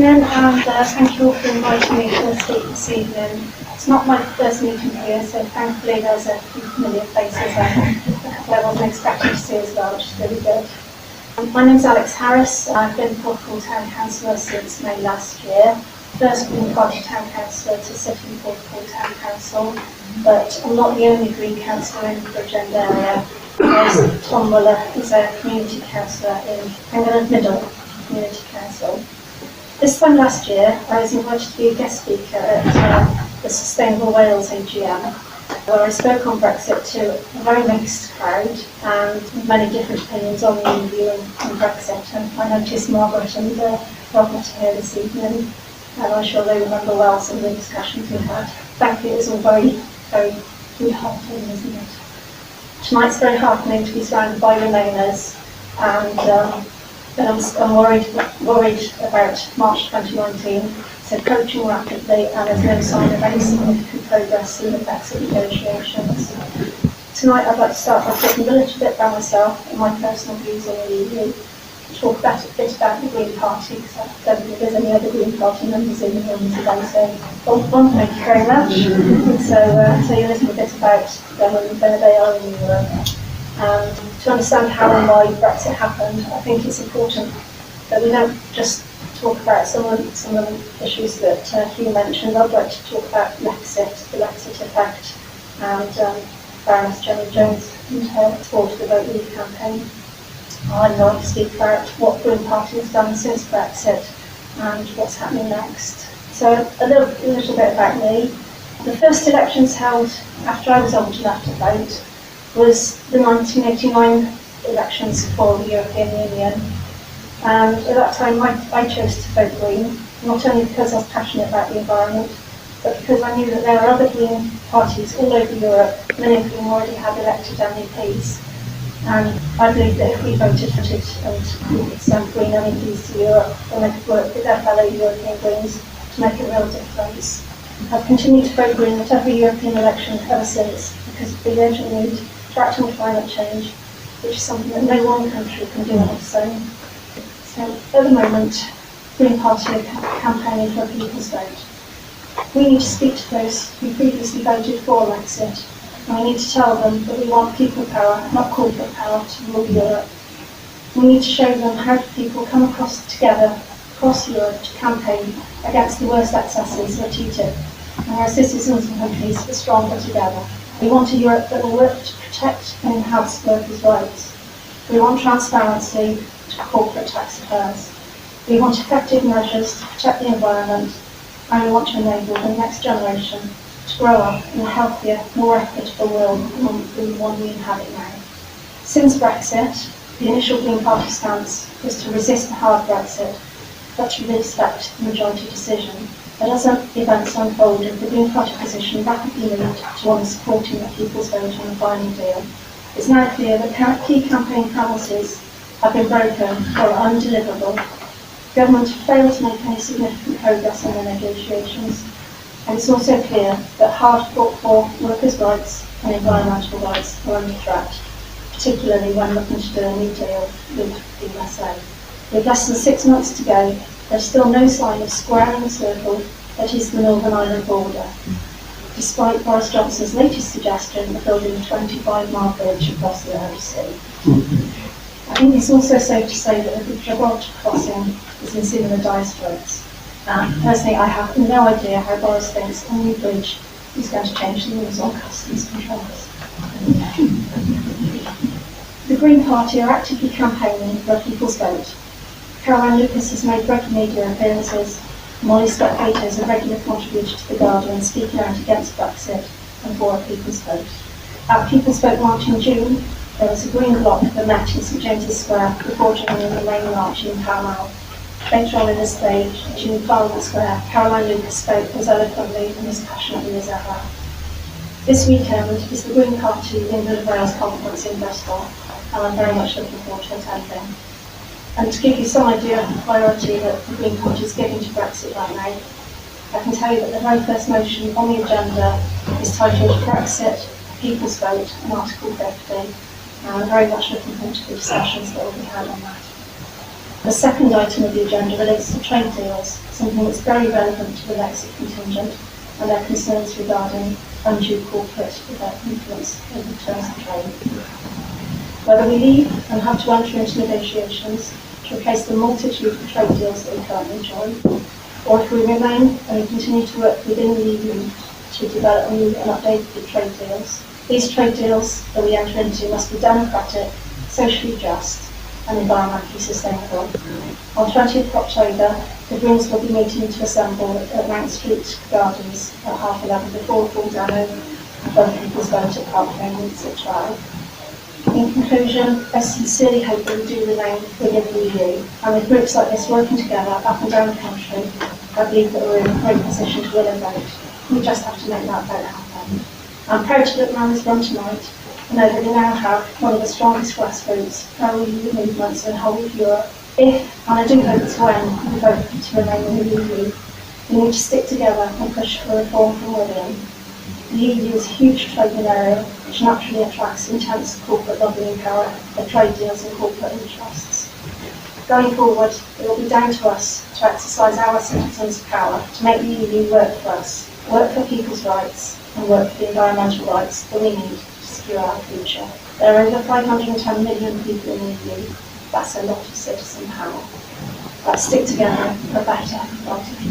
evening, and thank you all for inviting me to speak this evening. It's not my first meeting here, so thankfully there's a few familiar faces that I wasn't expecting to see as well, which is really good. My name's Alex Harris. I've been Porthcawl Town Councillor since May last year. First Green Party Town Councillor to sit in Porthcawl Town Council, but I'm not the only Green Councillor in the Bridgend area. There's Tom Muller, who's a Community Councillor in Penguin Middle Community Council. This time last year, I was invited to be a guest speaker at the Sustainable Wales AGM, where I spoke on Brexit to a very mixed crowd and many different opinions on the EU and Brexit. And I noticed Margaret and Robert here this evening, and I'm sure they remember well some of the discussions we had. Thankfully, it was all very, very good-hearted, isn't it? Tonight's very heartening to be surrounded by Remainers, and I'm worried about March 2019. It's approaching rapidly, and there's no sign of any significant progress in the Brexit negotiations. Tonight, I'd like to start by talking a little bit about myself and my personal views on the EU. Talk a bit about the Green Party, because I don't think there's any other Green Party members in the room today, so thank you very much. So tell you a little bit about them and where they are in Europe. And to understand how and why Brexit happened, I think it's important that we don't just talk about some of the issues that Hugh mentioned. I'd like to talk about Brexit, the Brexit effect, and Baroness Jenny Jones and her support of the Vote Leave campaign. I'd like to speak about what Green Party has done since Brexit and what's happening next. So a little bit about me. The first elections held after I was old enough to vote was the 1989 elections for the European Union. And at that time I chose to vote Green, not only because I was passionate about the environment, but because I knew that there are other Green parties all over Europe, many of whom already had elected MEPs. And I believe that if we voted for it and we could send Green MEPs to Europe, then they could work with their fellow European Greens to make a real difference. I've continued to vote Green at every European election ever since because of the urgent need to act on climate change, which is something that no one country can do on its own. So at the moment, Green Party are campaigning for a people's vote. We need to speak to those who previously voted for Brexit, and we need to tell them that we want people power, not corporate power, to rule Europe. We need to show them how people come together across Europe to campaign against the worst excesses at TTIP, and our citizens and countries are stronger together. We want a Europe that will work to protect and enhance workers' rights. We want transparency to corporate tax affairs. We want effective measures to protect the environment, and we want to enable the next generation to grow up in a healthier, more equitable world than the one we inhabit now. Since Brexit, the initial Green Party stance was to resist a hard Brexit, but to respect the majority decision. But as events unfolded, the Green Party position rapidly moved to one supporting the people's vote on the final deal. It's now clear that key campaign promises have been broken or are undeliverable. Government have failed to make any significant progress in the negotiations, and it's also clear that hard fought for workers' rights and environmental rights are under threat, particularly when looking to do a new deal with the USA. With less than 6 months to go, there's still no sign of squaring the circle that is the Northern Ireland border, despite Boris Johnson's latest suggestion of building a 25-mile bridge across the Irish Sea. I think it's also safe to say that the Gibraltar crossing is in similar dire straits. Personally, I have no idea how Boris thinks a new bridge is going to change the rules on customs controls. The Green Party are actively campaigning for a people's vote. Caroline Lucas has made regular media appearances. Molly Scott-Cato is a regular contributor to The Guardian, speaking out against Brexit and for a people's vote. At People's Vote March in June, there was a Green bloc that met in St James's Square before joining the main march in Pall Mall. Later on in the stage, at New Parliament Square, Caroline Lucas spoke as eloquently and as passionately as ever. This weekend is the Green Party England of Wales conference in Bristol, and I'm very much looking forward to attending. And to give you some idea of the priority that the Green Party is giving to Brexit right now, I can tell you that the very first motion on the agenda is titled Brexit, People's Vote, and Article 50, and I'm very much looking forward to the discussions that will be had on that. The second item of the agenda relates to trade deals, something that's very relevant to the Brexit contingent and their concerns regarding undue corporate influence over terms of trade. Whether we leave and have to enter into negotiations to replace the multitude of trade deals that we currently enjoy, or if we remain and we continue to work within the EU to develop new and updated trade deals, these trade deals that we enter into must be democratic, socially just and environmentally sustainable. On 20th of October, the Greens will be meeting to assemble at Mount Street Gardens at 11:30 before a full demo of people's vote at Park Lanes at 12. In conclusion, I sincerely hope that we do remain within the EU, and with groups like this working together up and down the country, I believe that we're in a great position to win a vote. We just have to make that vote happen. I'm proud to look around this room tonight and know that we now have one of the strongest grassroots pro-EU movements in the whole of Europe. If, and I do hope it's when, we vote to remain in the EU, we need to stick together and push for reform from within. The EU is a huge trading area which naturally attracts intense corporate lobbying power for trade deals and corporate interests. Going forward, it will be down to us to exercise our citizens' power to make the EU work for us, work for people's rights, and work for the environmental rights that we need to secure our future. There are over 510 million people in the EU. That's a lot of citizen power. Let's stick together for a better, brighter future.